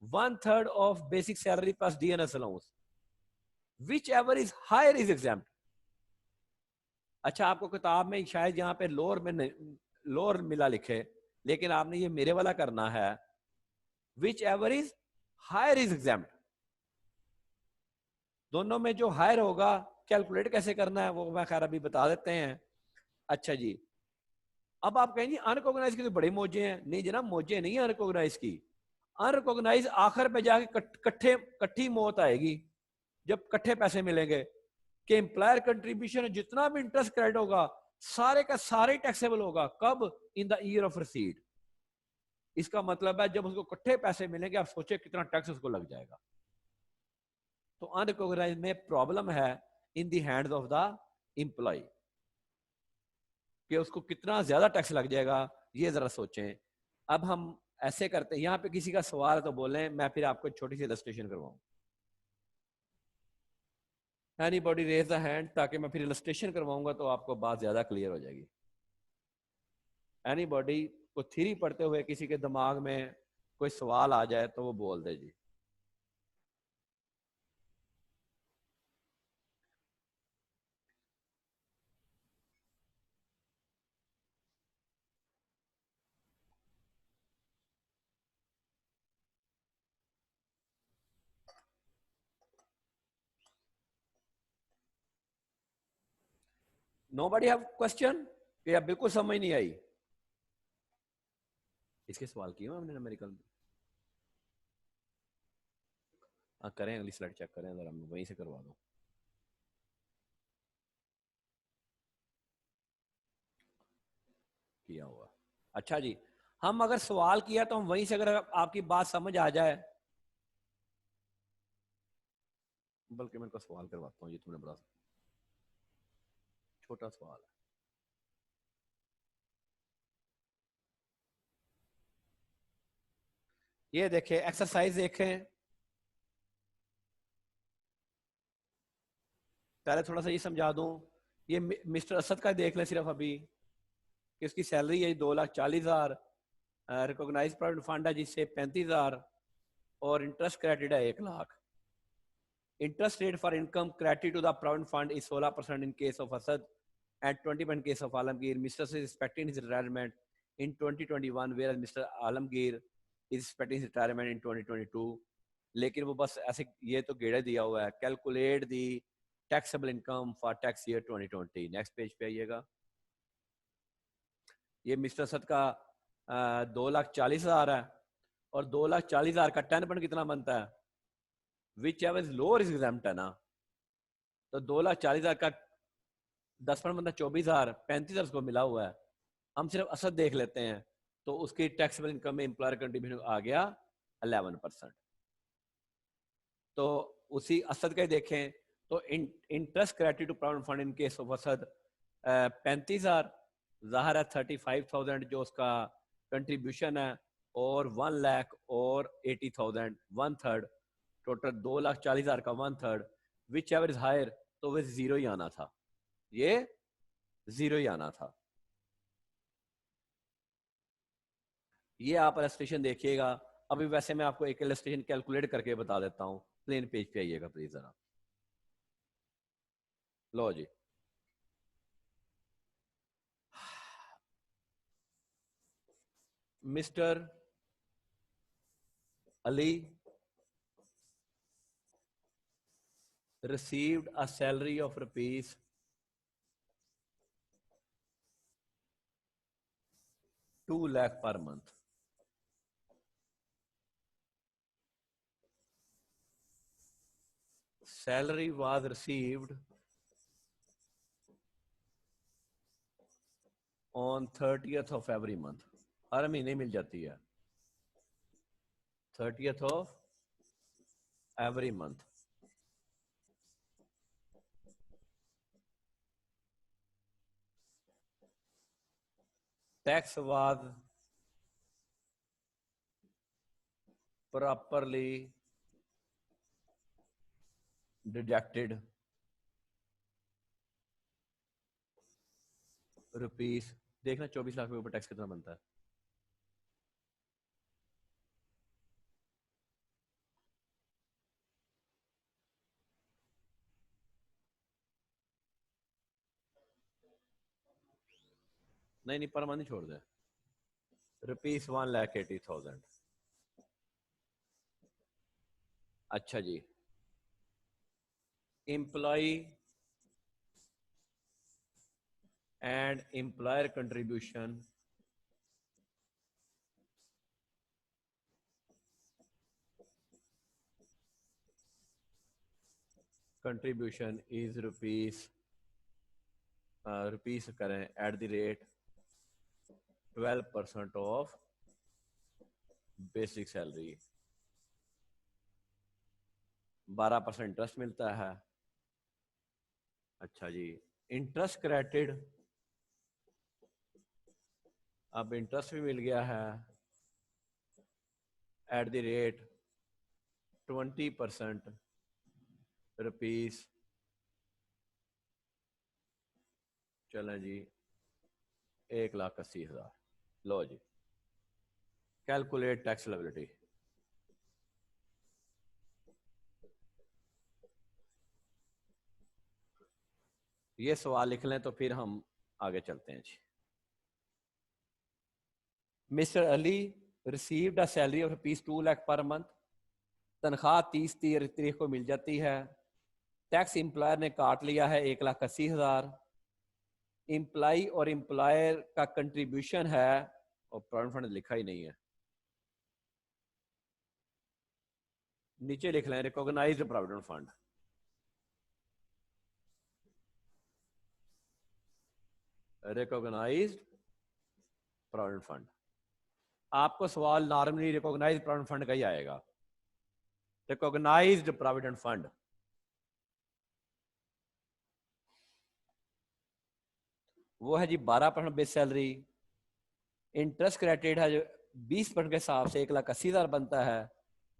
1/3 of basic salary plus DNS allowance. Whichever is higher is exempt. अच्छा, आपको किताब में शायद यहाँ पे लोअर मिला लिखे, लेकिन आपने ये मेरे वाला करना है, whichever is higher is exempt. दोनों में जो हायर होगा कैलकुलेट कैसे करना है वो मैं खैर अभी बता देते हैं। अच्छा जी, अब आप कहेंगे अनरिकॉग्नाइज की तो बड़े मौजे हैं। नहीं जनाब, मौजे नहीं है अनरिकॉग्नाइज की। अनरिकॉग्नाइज आखिर पे जाके कट्ठी मौत आएगी। जब इकट्ठे पैसे मिलेंगे कि एम्प्लॉयर कंट्रीब्यूशन जितना भी इंटरेस्ट क्रेडिट होगा सारे का सारे टैक्सेबल होगा। कब? In the year of receipt. इसका मतलब है जब उसको इकट्ठे पैसे मिलेंगे, आप सोचे कितना टैक्स उसको लग जाएगा। तो अनरिकॉग्नाइज्ड में प्रॉब्लम है in the hands of the employee कि उसको कितना ज्यादा टैक्स लग जाएगा, ये जरा सोचें। अब हम ऐसे करते हैं, यहाँ पे किसी का सवाल है तो बोलें, मैं फिर आपको एक छोटी सी इलस्ट्रेशन करवाऊं। एनीबॉडी रेज द हैंड, ताकि मैं फिर इलस्ट्रेशन करवाऊंगा तो आपको बात ज्यादा क्लियर हो जाएगी। एनीबॉडी को थ्योरी पढ़ते हुए किसी के दिमाग में कोई सवाल आ जाए तो वो बोल दे जी। Nobody have question? कि अब बिल्कुल समझ नहीं आई? इसके सवाल किए हमने अमेरिकन में। हाँ करें, अगली स्लाइड चेक करें जरा, मैं वहीं से करवा दूं। किया हुआ। अच्छा जी, हम अगर सवाल किया तो हम वहीं से, अगर आपकी बात समझ आ जाए, बल्कि मैं इनको सवाल करवाता हूँ, ये तुमने बड़ा छोटा सवाल है। ये देखें, एक्सरसाइज देखें। पहले थोड़ा सा ये समझा दूं, ये मिस्टर असद का देख लें सिर्फ अभी कि इसकी सैलरी है 2,40,000, रिकॉग्नाइज प्रोविडेंट फंड है जिससे 35,000 और इंटरेस्ट क्रेडिट है 1,00,000। Interest rate for income credit to the provident fund is 16% in case of Asad and 20% in case of Alamgir. Mr. is expecting his retirement in 2021, whereas Mr. Alamgir is expecting his retirement in 2022. लेकिन वो बस ऐसे ये तो गेड़ा दिया हुआ है, calculate the taxable income for tax year 2020। Next page पे आइएगा। ये मिस्टर असद का 2,40,000 है और 2,40,000 का 10% कितना बनता है? Whichever is lower is exempt है ना। तो 2,40,000 का 10% मतलब 24,000, 35,000 को मिला हुआ है। हम सिर्फ असद देख लेते हैं तो उसकी टैक्सेबल इनकम में एम्प्लॉयर कंट्रीब्यूशन आ गया 11%। तो उसी असद का ही देखें तो interest credit to provident fund in case of Asad 35,000, ज़ाहिर है 35,000 जो उसका कंट्रीब्यूशन है, और 1,00,000 और 80,000, 1/3, टोटल 2,40,000 का 1/3, विच एवर इज हायर, तो वह जीरो ही आना था, ये जीरो ही आना था। ये आप इलस्ट्रेशन देखिएगा। अभी वैसे मैं आपको एक इलस्ट्रेशन कैलकुलेट करके बता देता हूं। प्लेन पेज पे आइएगा प्लीज जरा। लो जी, Mister Ali received a salary of rupees 2 lakh per month. Salary was received on 30th of every month. हर महीने मिल जाती है 30th of every month. Tax was properly deducted rupees, देखना 24 लाख के ऊपर टैक्स कितना बनता है। नहीं पर मंथ छोड़ दे, रुपीस 1,80,000। अच्छा जी, employee and employer contribution contribution is rupees करें at the rate 12% of basic salary, 12% interest मिलता है। अच्छा जी, इंटरेस्ट क्रेडिट, अब इंटरेस्ट भी मिल गया है एट द रेट 20% रुपीस, चलें जी 1,80,000। लो जी, कैलकुलेट टैक्स लायबिलिटी। ये सवाल लिख लें तो फिर हम आगे चलते हैं जी। Mister Ali received a salary of ₹2 lakh per month, तनख्वाह 30 तारीख को मिल जाती है। टैक्स एम्प्लॉयर ने काट लिया है 1,80,000। एम्प्लॉय और एम्प्लॉयर का कंट्रीब्यूशन है, और प्रोविडेंट फंड लिखा ही नहीं है, नीचे लिख लें recognised provident fund. Recognised provident fund, आपको सवाल नॉर्मली रिकॉग्नाइज्ड प्रोविडेंट फंड का ही आएगा। रिकॉग्नाइज्ड प्रोविडेंट फंड, वो है जी 12% बेस सैलरी। इंटरेस्ट क्रेडिट है जो 20% के हिसाब से 1,80,000 बनता है।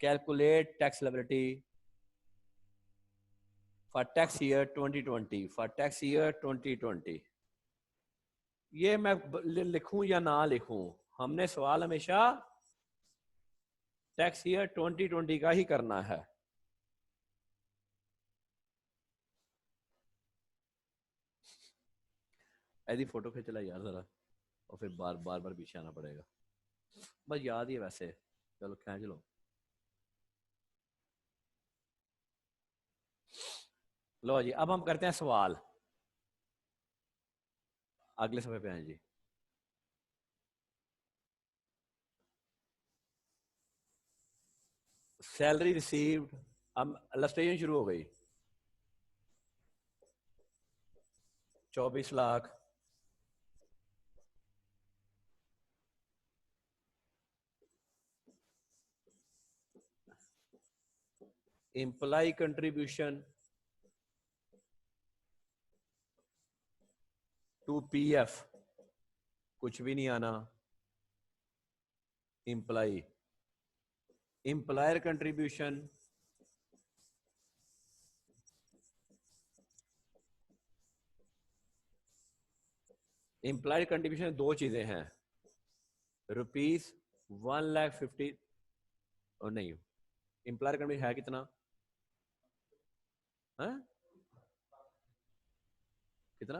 Calculate tax liability for tax year 2020, for tax year 2020। ये मैं लिखूं या ना लिखूं, हमने सवाल हमेशा टैक्स ईयर 2020 का ही करना है। ऐसी फोटो खींच ला यार जरा, और फिर बार बार पीछे आना पड़ेगा। बस याद ही है वैसे, चलो खींच लो। लो जी, अब हम करते हैं सवाल। अगले सफे पे आए जी। सैलरी रिसीव्ड, अब इलस्ट्रेशन शुरू हो गई। 24 lakh, employee contribution to PF, कुछ भी नहीं आना। Employee, employer contribution employer contribution दो चीजें हैं, ₹1,50,000 और नहीं, एम्प्लॉयर कंट्रीब्यूशन है कितना है? कितना?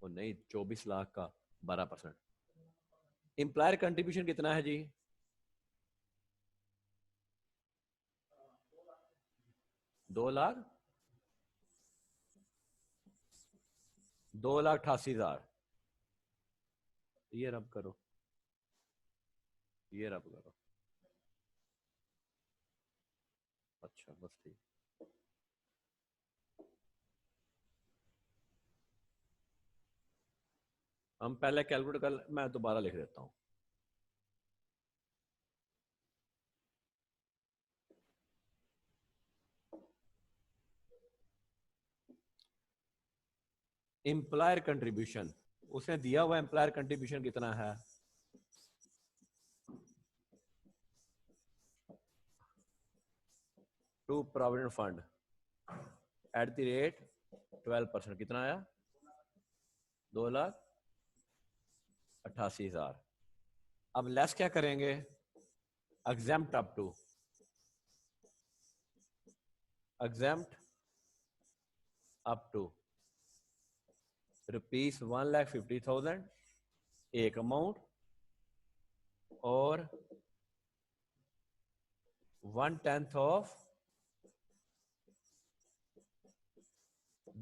वो नहीं, 24 लाख का 12%। एम्प्लॉयर कंट्रीब्यूशन कितना है जी? 2,00,000, 2,88,000। ये रब करो, ये रब करो। अच्छा बस ठीक। हम पहले कैलकुलेट कर, मैं दोबारा लिख देता हूं। एम्प्लॉयर कंट्रीब्यूशन, उसने दिया हुआ एम्प्लॉयर कंट्रीब्यूशन कितना है? To provident fund at the rate 12%, कितना आया? 2,88,000। अब लेस क्या करेंगे? Exempt up to, exempt up to ₹1,50,000 एक अमाउंट, और 1/10 ऑफ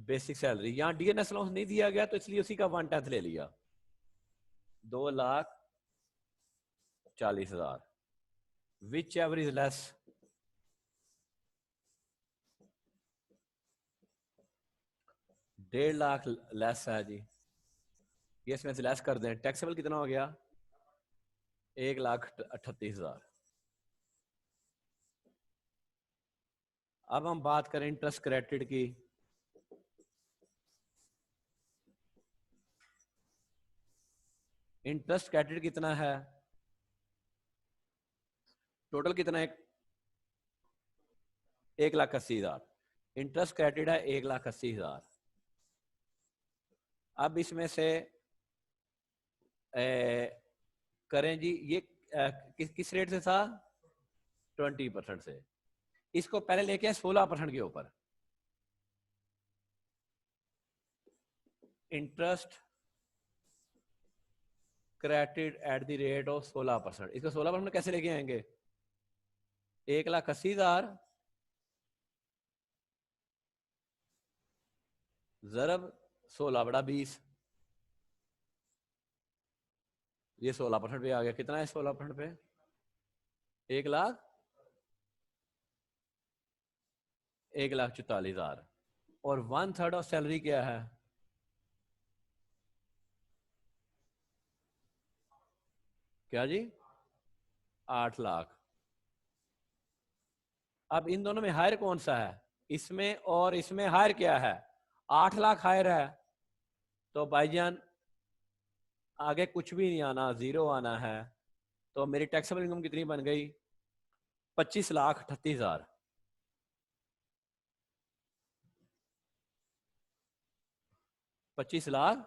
बेसिक सैलरी। यहां डीएनएस अलाउंस नहीं दिया गया तो इसलिए उसी का 1/10 ले लिया, 2,40,000। Which ever is less, 1.5 lakh less है जी, ये इसमें से लेस कर दें, टैक्सेबल कितना हो गया? 1,38,000। अब हम बात करें इंटरेस्ट क्रेडिट की। इंटरेस्ट क्रेडिट कितना है? टोटल कितना है? 1,80,000। इंटरेस्ट क्रेडिट है 1,80,000। अब इसमें से करें जी, ये किस रेट से था? 20% से। इसको पहले लेके आए 16% के ऊपर। Interest credit at the rate of 16%। इसको 16% कैसे लेके आएंगे? 1,80,000 ज़रब 16/20, ये 16% पे आ गया। कितना है 16% पे? 1,44,000। और 1/3 ऑफ सैलरी क्या है? क्या जी? 8 लाख। अब इन दोनों में हायर कौन सा है? इसमें और इसमें हायर क्या है? 8 लाख हायर है, तो भाईजान आगे कुछ भी नहीं आना, 0 आना है। तो मेरी टैक्सेबल इनकम कितनी बन गई? 25,38,000। 25 लाख।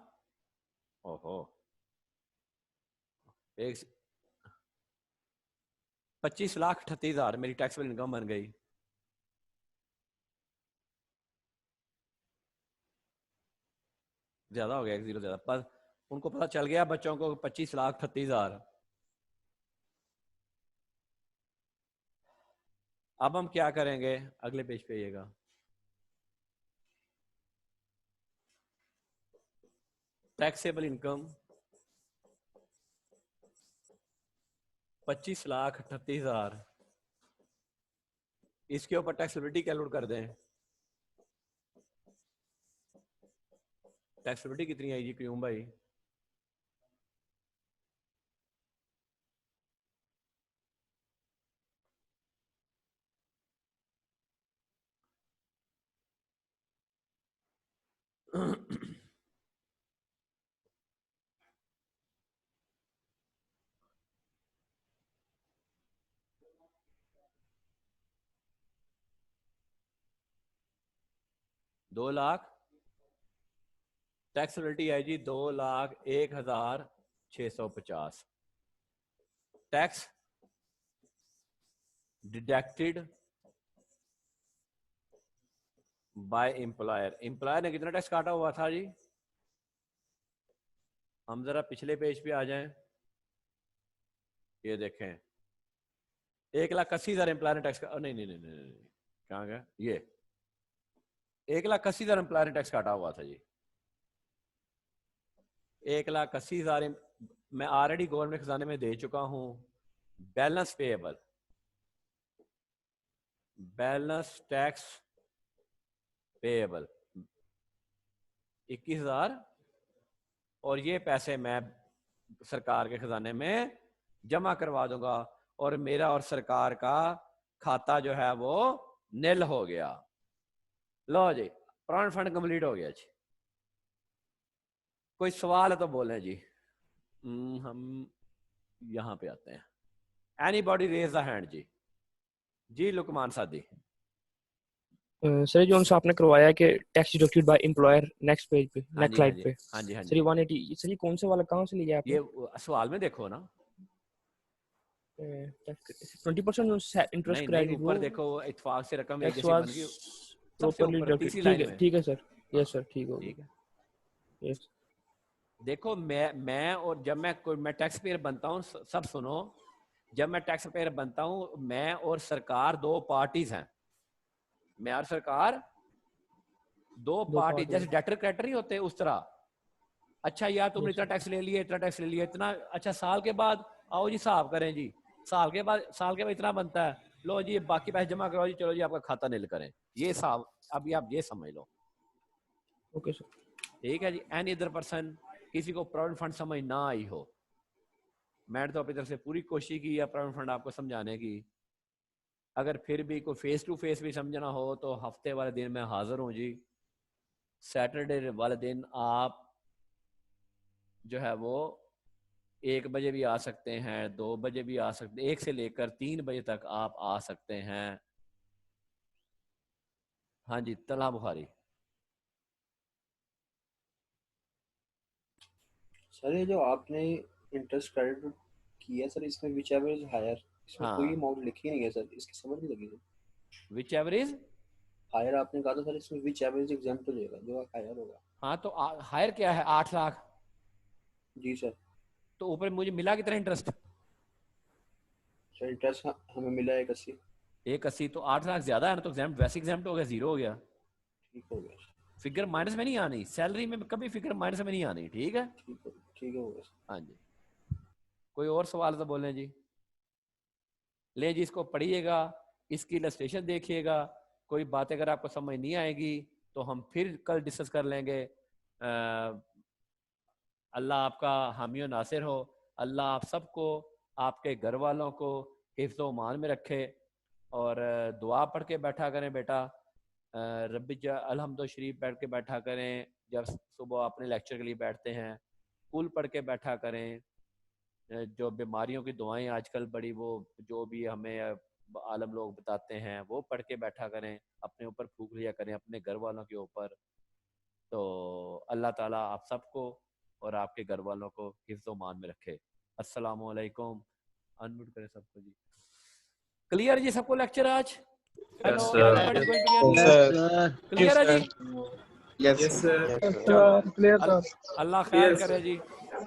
ओहो, 25,38,000 मेरी टैक्सेबल इनकम बन गई। ज्यादा हो गया, 1 0 ज्यादा, पर उनको पता चल गया बच्चों को 25,38,000। अब हम क्या करेंगे? अगले पेज पे आइएगा। टैक्सेबल इनकम 25,38,000, इसके ऊपर टैक्सेबिलिटी कैलकुलेट कर दें। टैक्सेबिलिटी कितनी आएगी क्यों भाई? दो लाख टैक्सेबिलिटी है जी, 2,01,650। Tax deducted by employer. Employer ने कितना टैक्स काटा हुआ था जी? हम जरा पिछले पेज पे आ जाएं, ये देखें 1,80,000 एम्प्लॉयर ने टैक्स नहीं नहीं नहीं नहीं, कहाँ गया ये? 1,80,000 एम्प्लॉयर ने टैक्स काटा हुआ था जी। 1,80,000 मैं ऑलरेडी गवर्नमेंट खजाने में दे चुका हूं। Balance payable, balance tax payable 21,000, और ये पैसे मैं सरकार के खजाने में जमा करवा दूंगा, और मेरा और सरकार का खाता जो है वो निल हो गया। लो जी, प्रोविडेंट फंड कंप्लीट हो गया जी। कोई सवाल है तो बोलें जी। हम यहाँ पे आते हैं। एनीबॉडी रेज द हैंड जी। जी लुकमान सादी। सर जो उनसे आपने करवाया कि tax deducted by employer, next page पे, हाँ नेक्स्ट जी, स्लाइड पे। हाँ जी, हाँ सर जी। 180, सर ये कौन से वाला कहाँ से लिया आपने? ये सवाल में देखो ना। 20% इंटरेस्ट क्रेडिट, ऊपर देखो, इत्तेफाक से रकम एक टैक्स जैसी वाज बन गई सबसे प्रॉपर्ली ऊपर डिडक्टेड। तीसरी ठीक लाइन है, में। ठीक है सर। यस सर, ठीक हो ठीक है। गया। यस। देखो मैं और जब मैं टैक्स पेयर बनता हूँ, सब सुनो, जब मैं टैक्स पेयर बनता हूँ, मैं और सरकार दो पार्टीज हैं। मैं और सरकार दो पार्टी, जैसे डेटर क्रेडिटर ही होते हैं उस तरह। अच्छा यार तुमने इतना टैक्स ले लिया, इतना टैक्स ले लिया, इतना, अच्छा साल के बाद आओ जी हिसाब करें जी, साल के बाद इतना बनता है, लो जी बाकी पैसे जमा करो जी, चलो जी आपका खाता नील करें। ये हिसाब अभी आप ये समझ लो। Okay sir. ठीक है जी। एनी अदर पर्सन, किसी को प्रोविडेंट फंड समझ ना आई हो, मैंने तो अपनी तरफ से पूरी कोशिश की है प्रोविडेंट फंड आपको समझाने की। अगर फिर भी कोई फेस टू फेस भी समझना हो तो हफ्ते वाले दिन मैं हाजिर हूँ जी। सैटरडे वाले दिन आप जो है वो 1 बजे भी आ सकते हैं, 2 बजे भी आ सकते, 1 से लेकर 3 बजे तक आप आ सकते हैं। हाँ जी, तला बुखारी। सर ये जो आपने इंटरेस्ट क्रेडिट किया सर, इसमें विच एवर इज हायर, इसमें हाँ। कोई अमाउंट लिखी नहीं है सर, इसकी समझ नहीं लगी sir. Whichever is higher आपने कहा था सर, इसमें विच एवर इज एग्जाम्प्ट हो जाएगा, जो हायर होगा। हाँ तो हायर क्या है? 8 लाख। जी सर। तो ऊपर मुझे मिला कितना इंटरेस्ट? सर इंटरेस्ट हमें मिला 81। 81 तो 8 लाख ज्यादा है ना, तो एग्जाम वैसे एग्जाम हो गया, 0 हो गया। ठीक हो गया। फिगर माइनस में नहीं आनी, सैलरी में कभी फिगर माइनस में नहीं आनी। ठीक है, ठीक है हो गया। हाँ जी। कोई और सवाल तो बोलें जी। ले जी, इसको पढ़िएगा, इसकी इलस्ट्रेशन देखिएगा। कोई बात अगर आपको समझ नहीं आएगी तो हम फिर कल डिस्कस कर लेंगे। अल्लाह आपका हामी और नासिर हो। अल्लाह आप सबको, आपके घर वालों को हिफ्ज़ व मान में रखे। और दुआ पढ़ के बैठा करें बेटा, रब्बी अलहम्दुलिल्लाह शरीफ बैठ के बैठा करें। जब सुबह अपने लेक्चर के लिए बैठते हैं, कुल पढ़ के बैठा करें। जो बीमारियों की दुआएं आजकल बड़ी, वो जो भी हमें आलम लोग बताते हैं वो पढ़ के बैठा करें। अपने ऊपर फूंक लिया करें, अपने घर वालों के ऊपर। तो अल्लाह ताला आप सबको और आपके घर वालों को हिफ्ज़ व मान में रखे। अस्सलामु अलैकुम। अनम्यूट करें सबको जी। क्लियर जी सबको लेक्चर आज? Hello, everybody going clear? Clear है जी? Yes sir. अल्लाह खैर करे जी,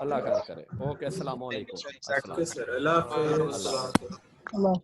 अल्लाह खैर करे। ओके, अस्सलामु अलैकुम। ओके सर, अल्लाह हाफिज़। अल्लाह।